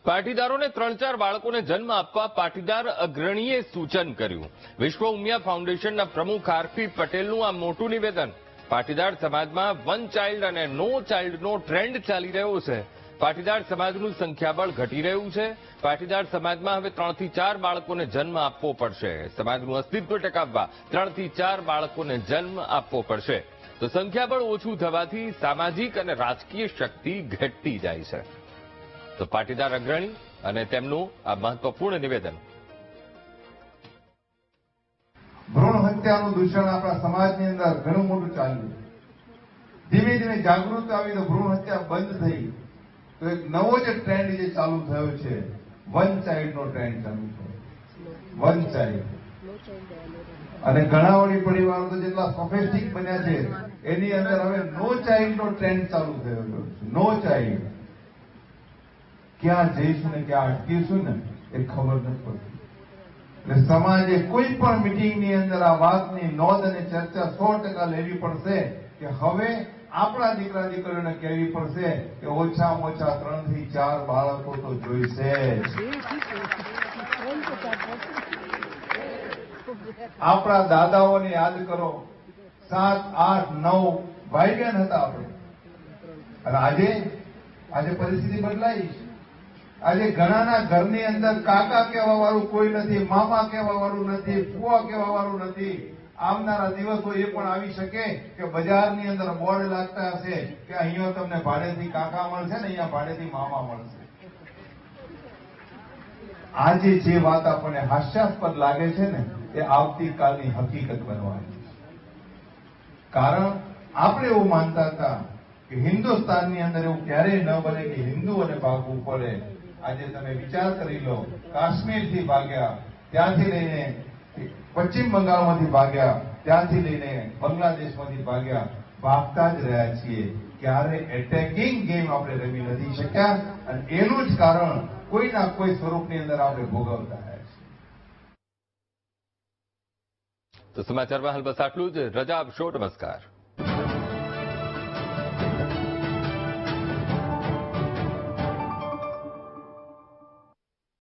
પાટીદારોને 3-4 બાળકોને જન્મ આપવા પાટીદાર અગ્રણીએ સૂચન કર્યું. વિશ્વ ઉમિયા ફાઉન્ડેશનના પ્રમુખ આરપી પટેલનું આ મોટું નિવેદન. પાટીદાર સમાજમાં વન ચાઇલ્ડ અને નો ચાઇલ્ડનો ટ્રેન્ડ ચાલી રહ્યો છે. પાટીદાર સમાજનું સંખ્યાબળ ઘટી રહ્યું છે. પાટીદાર સમાજમાં હવે 3 થી 4 બાળકોને જન્મ આપવો પડશે. સમાજનું અસ્તિત્વ ટકાવવા 3 થી 4 બાળકોને જન્મ આપવો પડશે. તો સંખ્યાબળ ઓછું થવાથી સામાજિક અને રાજકીય શક્તિ ઘટતી જાય છે. તો પાટીદાર અગ્રણી અને તેમનું આ મહત્વપૂર્ણ નિવેદન. ભ્રૂણ હત્યાનું દૂષણ આપણા સમાજની અંદર ઘણું મોટું ચાલ્યું. ધીમે ધીમે જાગૃતિ આવી તો ભ્રૂણ હત્યા બંધ થઈ. તો એક નવો જે ટ્રેન્ડ જે ચાલુ થયો છે, વન ચાઇલ્ડનો ટ્રેન્ડ ચાલુ છે. વન ચાઇલ્ડ અને ઘણા વળી પરિવારો તો જેટલા સોફિસ્ટિક બન્યા છે એની અંદર હવે નો ચાઇલ્ડનો ટ્રેન્ડ ચાલુ થયો છે. No child. ક્યાં જઈશું ને ક્યાં અટકીશું ને એ ખબર નથી પડતી. એટલે સમાજે કોઈ પણ મિટિંગની અંદર આ વાતની નોંધ અને ચર્ચા 100% લેવી પડશે કે હવે આપણા દીકરા દીકરીઓને કહેવી પડશે કે ઓછામાં ઓછા 3 થી 4 બાળકો તો જોઈશે જ. આપણા દાદાઓને યાદ કરો, 7, 8, 9 ભાઈ બહેન હતા આપણે. અને આજે પરિસ્થિતિ બદલાઈ છે. આજે ઘણાના ઘરની અંદર કાકા કહેવા વાળું કોઈ નથી, મામા કહેવા વાળું નથી, ફુવા કહેવા વાળું નથી. આવનારા દિવસો એ પણ આવી શકે કે બજારની અંદર બોર્ડ લાગતા હશે કે અહીંયા તમને ભાડેથી કાકા મળશે ને અહીંયા ભાડેથી મામા મળશે. આજે જે વાત આપણને હાસ્યાસ્પદ લાગે છે ને એ આવતીકાલની હકીકત બનવાની છે. કારણ આપણે એવું માનતા હતા કે હિન્દુસ્તાનની અંદર એવું ક્યારેય ન બને કે હિન્દુઓને ભાગવું પડે. આજે તમે વિચાર કરી લો, કાશ્મીરથી ભાગ્યા, ત્યાંથી લઈને પશ્ચિમ બંગાળમાંથી ભાગ્યા, ત્યાંથી લઈને બાંગ્લાદેશમાંથી ભાગ્યા, ભાગતા જ રહ્યા છીએ. ક્યારે એટેકિંગ ગેમ આપણે રમી નથી શક્યા અને એનું જ કારણ કોઈના કોઈ સ્વરૂપની અંદર આપણે ભોગવતા રહ્યા છીએ. તો સમાચારમાં હાલ બસ આટલું જ. રજા આપશો. નમસ્કાર.